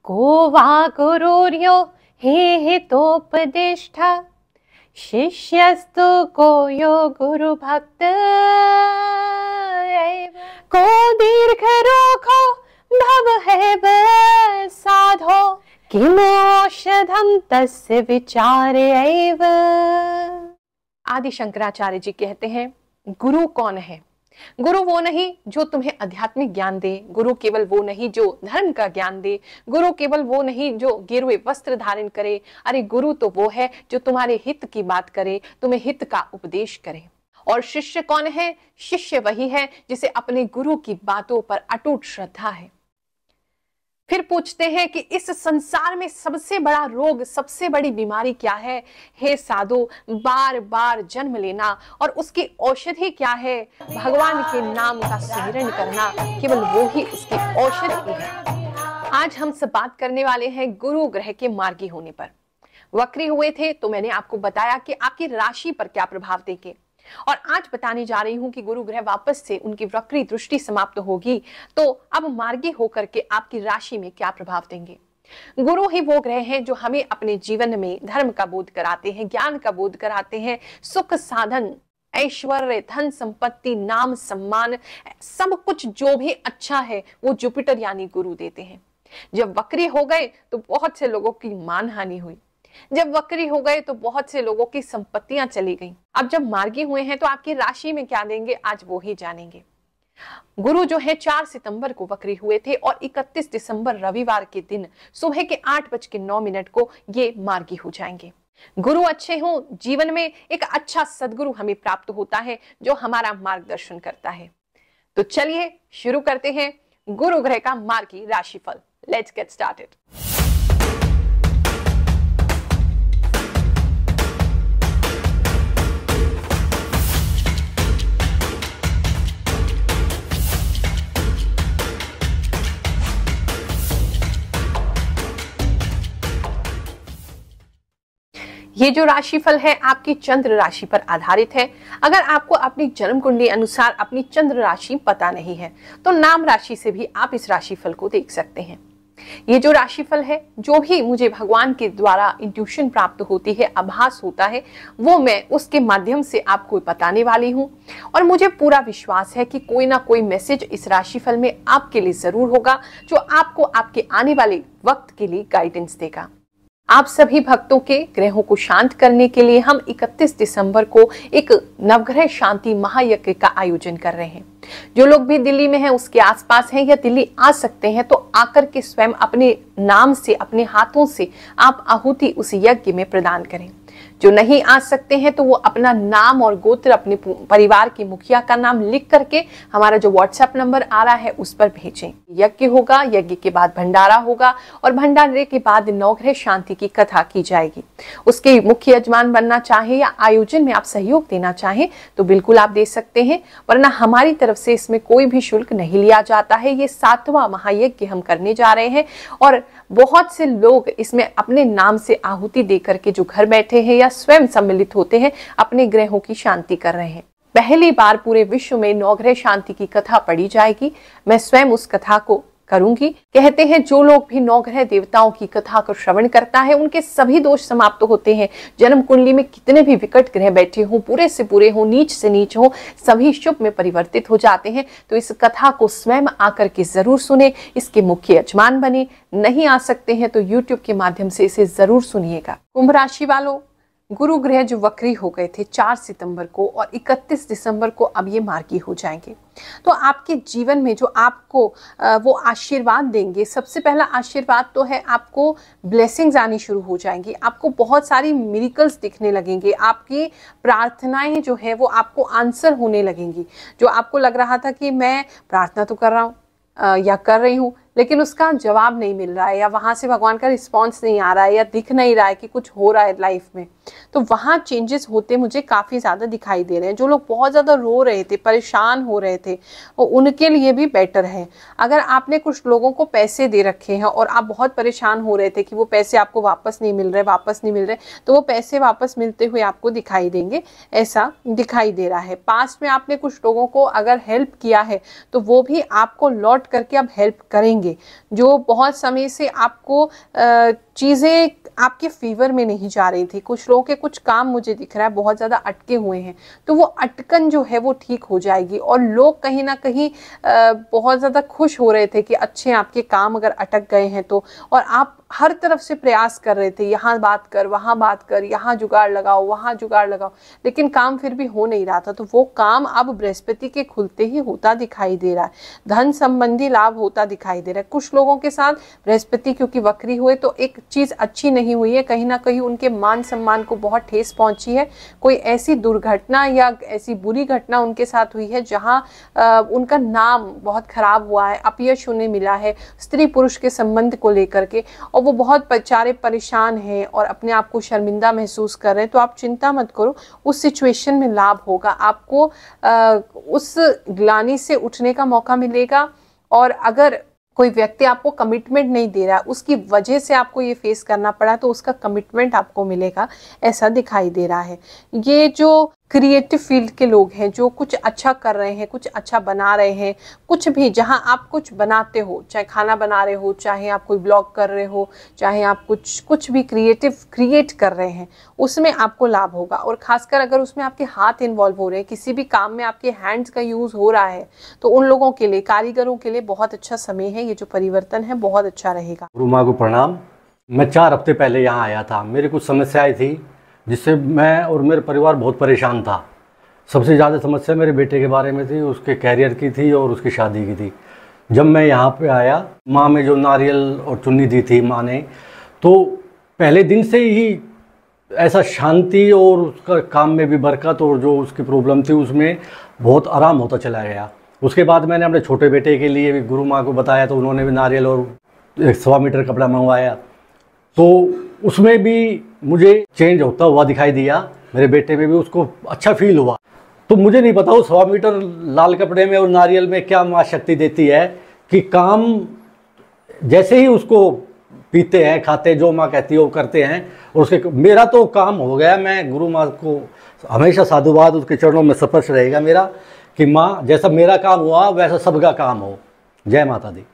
को वा गुरुर्यो हे हितोपदिष्टा शिष्यस्तु को यो गुरु भक्त को दीर्घरोगो भवहेव साधो किम औषधम तस्य विचारे एव। आदि शंकराचार्य जी कहते हैं, गुरु कौन है? गुरु वो नहीं जो तुम्हें आध्यात्मिक ज्ञान दे, गुरु केवल वो नहीं जो धर्म का ज्ञान दे, गुरु केवल वो नहीं जो गेरुए वस्त्र धारण करे। अरे गुरु तो वो है जो तुम्हारे हित की बात करे, तुम्हें हित का उपदेश करे। और शिष्य कौन है? शिष्य वही है जिसे अपने गुरु की बातों पर अटूट श्रद्धा है। फिर पूछते हैं कि इस संसार में सबसे बड़ा रोग, सबसे बड़ी बीमारी क्या है? हे साधु, बार बार जन्म लेना। और उसकी औषधि क्या है? भगवान के नाम का स्मरण करना, केवल वो ही उसकी औषधि है। आज हम सब बात करने वाले हैं गुरु ग्रह के मार्गी होने पर। वक्री हुए थे तो मैंने आपको बताया कि आपकी राशि पर क्या प्रभाव देंगे, और आज बताने जा रही हूं कि गुरु ग्रह वापस से उनकी वक्री दृष्टि समाप्त होगी तो अब मार्गी होकर के आपकी राशि में क्या प्रभाव देंगे। गुरु ही वो ग्रह हैं जो हमें अपने जीवन में धर्म का बोध कराते हैं, ज्ञान का बोध कराते हैं, सुख साधन, ऐश्वर्य, धन संपत्ति, नाम सम्मान, सब कुछ जो भी अच्छा है वो जुपिटर यानी गुरु देते हैं। जब वक्री हो गए तो बहुत से लोगों की मान हानि हुई, जब वक्री हो गए तो बहुत से लोगों की संपत्तियां चली गईं। अब जब मार्गी हुए हैं तो आपकी राशि में क्या देंगे, आज वो ही जानेंगे। गुरु जो है 4 सितंबर को वक्री हुए थे और 31 दिसंबर रविवार के दिन सुबह के 8:09 को ये मार्गी हो जाएंगे। गुरु अच्छे हों, जीवन में एक अच्छा सदगुरु हमें प्राप्त होता है जो हमारा मार्गदर्शन करता है। तो चलिए शुरू करते हैं गुरु ग्रह का मार्गी राशिफल। Let's get started. ये जो राशिफल है आपकी चंद्र राशि पर आधारित है। अगर आपको अपनी जन्म कुंडली अनुसार अपनी चंद्र राशि पता नहीं है तो नाम राशि से भी आप इस राशिफल को देख सकते हैं। ये जो राशिफल है, जो भी मुझे भगवान के द्वारा इंट्यूशन प्राप्त होती है, आभास होता है, वो मैं उसके माध्यम से आपको बताने वाली हूँ। और मुझे पूरा विश्वास है कि कोई ना कोई मैसेज इस राशिफल में आपके लिए जरूर होगा जो आपको आपके आने वाले वक्त के लिए गाइडेंस देगा। आप सभी भक्तों के ग्रहों को शांत करने के लिए हम 31 दिसंबर को एक नवग्रह शांति महायज्ञ का आयोजन कर रहे हैं। जो लोग भी दिल्ली में हैं, उसके आसपास हैं या दिल्ली आ सकते हैं तो आकर के स्वयं अपने नाम से, अपने हाथों से आप आहुति उस यज्ञ में प्रदान करें। जो नहीं आ सकते हैं तो वो अपना नाम और गोत्र, अपने परिवार के मुखिया का नाम लिख करके हमारा जो व्हाट्सएप नंबर आ रहा है उस पर भेजें। यज्ञ होगा, यज्ञ के बाद भंडारा होगा और भंडारे के बाद नवग्रह शांति की कथा की जाएगी। उसके मुख्य यजमान बनना चाहे या आयोजन में आप सहयोग देना चाहें तो बिल्कुल आप दे सकते हैं, वरना हमारी तरफ से इसमें कोई भी शुल्क नहीं लिया जाता है। ये 7वां महायज्ञ हम करने जा रहे हैं और बहुत से लोग इसमें अपने नाम से आहुति देकर के जो घर बैठे हैं या स्वयं सम्मिलित होते हैं अपने ग्रहों की शांति कर रहे हैं। पहली बार पूरे विश्व में नवग्रह शांति की कथा पढ़ी जाएगी। मैं स्वयं उस कथा को करूंगी। कहते हैं जो लोग भी नवग्रह देवताओं की कथा को श्रवण करता है उनके सभी दोष समाप्त होते हैं। जन्म कुंडली में कितने भी विकट ग्रह बैठे हों, पूरे से पूरे हों, नीच से नीच हों, सभी शुभ में परिवर्तित हो जाते हैं। तो इस कथा को स्वयं आकर के जरूर सुने, इसके मुख्य यजमान बने। नहीं आ सकते हैं तो यूट्यूब के माध्यम से इसे जरूर सुनिएगा। कुंभ राशि वालों, गुरु ग्रह जो वक्री हो गए थे 4 सितंबर को और 31 दिसंबर को अब ये मार्गी हो जाएंगे, तो आपके जीवन में जो आपको वो आशीर्वाद देंगे, सबसे पहला आशीर्वाद तो है आपको ब्लेसिंग्स आनी शुरू हो जाएंगी। आपको बहुत सारी मिरेकल्स दिखने लगेंगे। आपकी प्रार्थनाएं जो है वो आपको आंसर होने लगेंगी। जो आपको लग रहा था कि मैं प्रार्थना तो कर रहा हूँ या कर रही हूँ लेकिन उसका जवाब नहीं मिल रहा है या वहाँ से भगवान का रिस्पॉन्स नहीं आ रहा है या दिख नहीं रहा है कि कुछ हो रहा है लाइफ में, तो वहाँ चेंजेस होते मुझे काफ़ी ज़्यादा दिखाई दे रहे हैं। जो लोग बहुत ज़्यादा रो रहे थे, परेशान हो रहे थे, वो उनके लिए भी बेटर है। अगर आपने कुछ लोगों को पैसे दे रखे हैं और आप बहुत परेशान हो रहे थे कि वो पैसे आपको वापस नहीं मिल रहे, तो वो पैसे वापस मिलते हुए आपको दिखाई देंगे, ऐसा दिखाई दे रहा है। पास्ट में आपने कुछ लोगों को अगर हेल्प किया है तो वो भी आपको लौट करके अब हेल्प करेंगे। बढ़ेंगे। जो बहुत समय से आपको चीज़ें आपके फेवर में नहीं जा रही थी, कुछ लोगों के कुछ काम मुझे दिख रहा है बहुत ज़्यादा अटके हुए हैं, तो वो अटकन जो है वो ठीक हो जाएगी। और लोग कहीं ना कहीं बहुत ज़्यादा खुश हो रहे थे कि अच्छे आपके काम अगर अटक गए हैं तो, और आप हर तरफ से प्रयास कर रहे थे, यहाँ बात कर, वहाँ बात कर, यहाँ जुगाड़ लगाओ, वहाँ जुगाड़ लगाओ, लेकिन काम फिर भी हो नहीं रहा था। तो वो काम अब बृहस्पति के खुलते ही होता दिखाई दे रहा है। धन संबंधी लाभ होता दिखाई दे रहा है। कुछ लोगों के साथ बृहस्पति क्योंकि वक्री हुए तो एक चीज अच्छी नहीं हुई है, कहीं ना कहीं उनके मान सम्मान को बहुत ठेस पहुंची है। कोई ऐसी दुर्घटना या ऐसी बुरी घटना उनके साथ हुई है जहां उनका नाम बहुत खराब हुआ है, अपयश उन्हें मिला है स्त्री पुरुष के संबंध को लेकर के, और वो बहुत बेचारे परेशान हैं और अपने आप को शर्मिंदा महसूस कर रहे हैं। तो आप चिंता मत करो, उस सिचुएशन में लाभ होगा, आपको उस ग्लानि से उठने का मौका मिलेगा। और अगर कोई व्यक्ति आपको कमिटमेंट नहीं दे रहा, उसकी वजह से आपको ये फेस करना पड़ा, तो उसका कमिटमेंट आपको मिलेगा, ऐसा दिखाई दे रहा है। ये जो क्रिएटिव फील्ड के लोग हैं, जो कुछ अच्छा कर रहे हैं, कुछ अच्छा बना रहे हैं, कुछ भी जहां आप कुछ बनाते हो, चाहे खाना बना रहे हो, चाहे आप कोई ब्लॉग कर रहे हो, चाहे आप कुछ भी क्रिएटिव क्रिएट कर रहे हैं, उसमें आपको लाभ होगा। और खासकर अगर उसमें आपके हाथ इन्वॉल्व हो रहे हैं, किसी भी काम में आपके हैंड्स का यूज हो रहा है, तो उन लोगों के लिए, कारीगरों के लिए बहुत अच्छा समय है। ये जो परिवर्तन है बहुत अच्छा रहेगा। गुरु माँ को प्रणाम। मैं 4 हफ्ते पहले यहाँ आया था। मेरी कुछ समस्याएं थी जिससे मैं और मेरे परिवार बहुत परेशान था। सबसे ज़्यादा समस्या मेरे बेटे के बारे में थी, उसके कैरियर की थी और उसकी शादी की थी। जब मैं यहाँ पे आया, माँ में जो नारियल और चुन्नी दी थी माँ ने, तो पहले दिन से ही ऐसा शांति और उसका काम में भी बरकत, और जो उसकी प्रॉब्लम थी उसमें बहुत आराम होता चला गया। उसके बाद मैंने अपने छोटे बेटे के लिए भी गुरु माँ को बताया, तो उन्होंने भी नारियल और 1.25 मीटर कपड़ा मंगवाया, तो उसमें भी मुझे चेंज होता हुआ दिखाई दिया। मेरे बेटे में भी उसको अच्छा फील हुआ। तो मुझे नहीं पता वो 1.25 मीटर लाल कपड़े में और नारियल में क्या माँ शक्ति देती है कि काम जैसे ही उसको पीते हैं, खाते, जो माँ कहती है वो करते हैं, और उसके मेरा तो काम हो गया। मैं गुरु माँ को हमेशा साधुवाद, उसके चरणों में स्पर्श रहेगा मेरा कि माँ जैसा मेरा काम हुआ वैसा सबका काम हो। जय माता दी।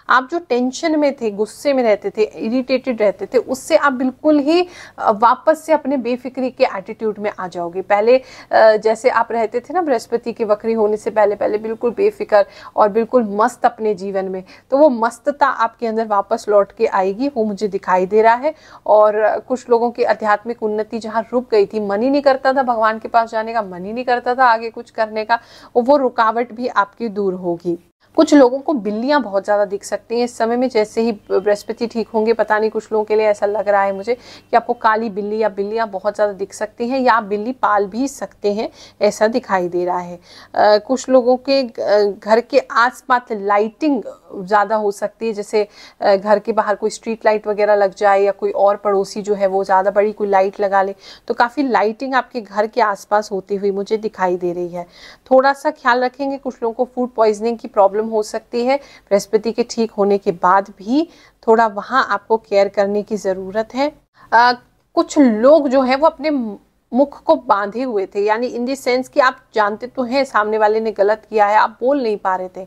आप जो टेंशन में थे, गुस्से में रहते थे, इरिटेटेड रहते थे, उससे आप बिल्कुल ही वापस से अपने बेफिक्री के एटीट्यूड में आ जाओगे। पहले जैसे आप रहते थे ना बृहस्पति के वक्री होने से पहले पहले बिल्कुल बेफिक्र और बिल्कुल मस्त अपने जीवन में, तो वो मस्तता आपके अंदर वापस लौट के आएगी, वो मुझे दिखाई दे रहा है। और कुछ लोगों की आध्यात्मिक उन्नति जहाँ रुक गई थी, मन ही नहीं करता था भगवान के पास जाने का, मन ही नहीं करता था आगे कुछ करने का, वो रुकावट भी आपकी दूर होगी। कुछ लोगों को बिल्लियां बहुत ज़्यादा दिख सकती हैं इस समय में, जैसे ही बृहस्पति ठीक होंगे, पता नहीं कुछ लोगों के लिए ऐसा लग रहा है मुझे कि आपको काली बिल्ली या बिल्लियां बहुत ज़्यादा दिख सकती हैं, या आप बिल्ली पाल भी सकते हैं, ऐसा दिखाई दे रहा है। कुछ लोगों के घर के आसपास लाइटिंग ज़्यादा हो सकती है, जैसे घर के बाहर कोई स्ट्रीट लाइट वगैरह लग जाए, या कोई और पड़ोसी जो है वो ज़्यादा बड़ी कोई लाइट लगा ले, तो काफ़ी लाइटिंग आपके घर के आसपास होती हुई मुझे दिखाई दे रही है। थोड़ा सा ख्याल रखेंगे, कुछ लोगों को फूड पॉइजनिंग की प्रॉब्लम हो सकती है बृहस्पति के ठीक होने के बाद भी, थोड़ा वहां आपको केयर करने की जरूरत है। कुछ लोग जो है वो अपने मुख को बांधे हुए थे, यानी इन द सेंस कि आप जानते तो हैं सामने वाले ने गलत किया है, आप बोल नहीं पा रहे थे,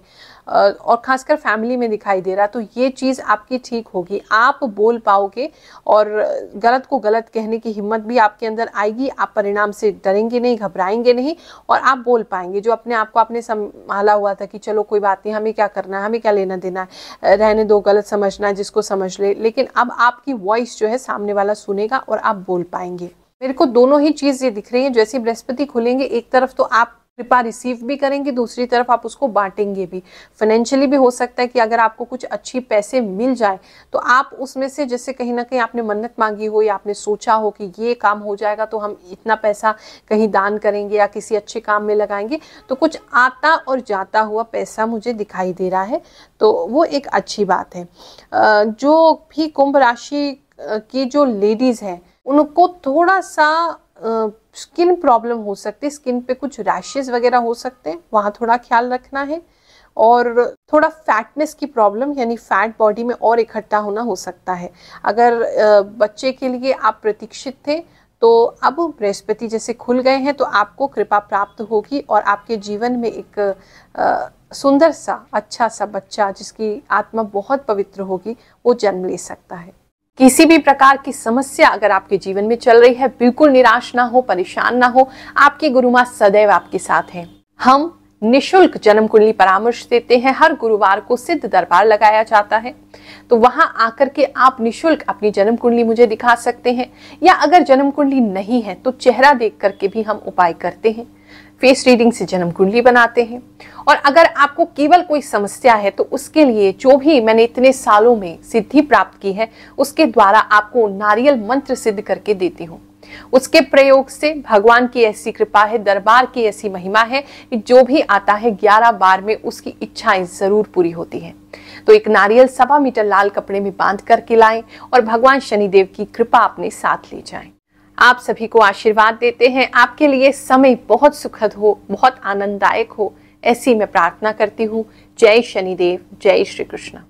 और खासकर फैमिली में दिखाई दे रहा, तो ये चीज़ आपकी ठीक होगी, आप बोल पाओगे और गलत को गलत कहने की हिम्मत भी आपके अंदर आएगी। आप परिणाम से डरेंगे नहीं, घबराएंगे नहीं, और आप बोल पाएंगे। जो अपने आप को आपने संभाला हुआ था कि चलो कोई बात नहीं, हमें क्या करना है, हमें क्या लेना देना है, रहने दो, गलत समझना है जिसको समझ ले, लेकिन अब आपकी वॉइस जो है सामने वाला सुनेगा और आप बोल पाएंगे। मेरे को दोनों ही चीज़ ये दिख रही है। जैसे बृहस्पति खुलेंगे, एक तरफ तो आप कृपा रिसीव भी करेंगे, दूसरी तरफ आप उसको बांटेंगे भी। फाइनेंशियली भी हो सकता है कि अगर आपको कुछ अच्छी पैसे मिल जाए तो आप उसमें से, जैसे कहीं ना कहीं आपने मन्नत मांगी हो या आपने सोचा हो कि ये काम हो जाएगा तो हम इतना पैसा कहीं दान करेंगे या किसी अच्छे काम में लगाएंगे, तो कुछ आता और जाता हुआ पैसा मुझे दिखाई दे रहा है, तो वो एक अच्छी बात है। जो भी कुंभ राशि की जो लेडीज हैं, उनको थोड़ा सा स्किन प्रॉब्लम हो सकती है, स्किन पे कुछ रैशेस वगैरह हो सकते हैं, वहाँ थोड़ा ख्याल रखना है। और थोड़ा फैटनेस की प्रॉब्लम, यानी फैट बॉडी में और इकट्ठा होना हो सकता है। अगर बच्चे के लिए आप प्रतीक्षित थे, तो अब बृहस्पति जैसे खुल गए हैं तो आपको कृपा प्राप्त होगी और आपके जीवन में एक सुंदर सा अच्छा सा बच्चा जिसकी आत्मा बहुत पवित्र होगी वो जन्म ले सकता है। किसी भी प्रकार की समस्या अगर आपके जीवन में चल रही है, बिल्कुल निराश ना हो, परेशान ना हो, आपकी गुरु माँ सदैव आपके साथ हैं। हम निशुल्क जन्म कुंडली परामर्श देते हैं। हर गुरुवार को सिद्ध दरबार लगाया जाता है, तो वहां आकर के आप निशुल्क अपनी जन्म कुंडली मुझे दिखा सकते हैं, या अगर जन्म कुंडली नहीं है तो चेहरा देख करके भी हम उपाय करते हैं। फेस रीडिंग से जन्म कुंडली बनाते हैं। और अगर आपको केवल कोई समस्या है तो उसके लिए जो भी मैंने इतने सालों में सिद्धि प्राप्त की है उसके द्वारा आपको नारियल मंत्र सिद्ध करके देती हूँ। उसके प्रयोग से भगवान की ऐसी कृपा है, दरबार की ऐसी महिमा है कि जो भी आता है 11 बार में उसकी इच्छाएं जरूर पूरी होती हैं। तो एक नारियल 1.25 मीटर लाल कपड़े में बांध करके लाएं और भगवान शनिदेव की कृपा अपने साथ ले जाएं। आप सभी को आशीर्वाद देते हैं, आपके लिए समय बहुत सुखद हो, बहुत आनंददायक हो, ऐसी मैं प्रार्थना करती हूँ। जय शनिदेव, जय श्री कृष्ण।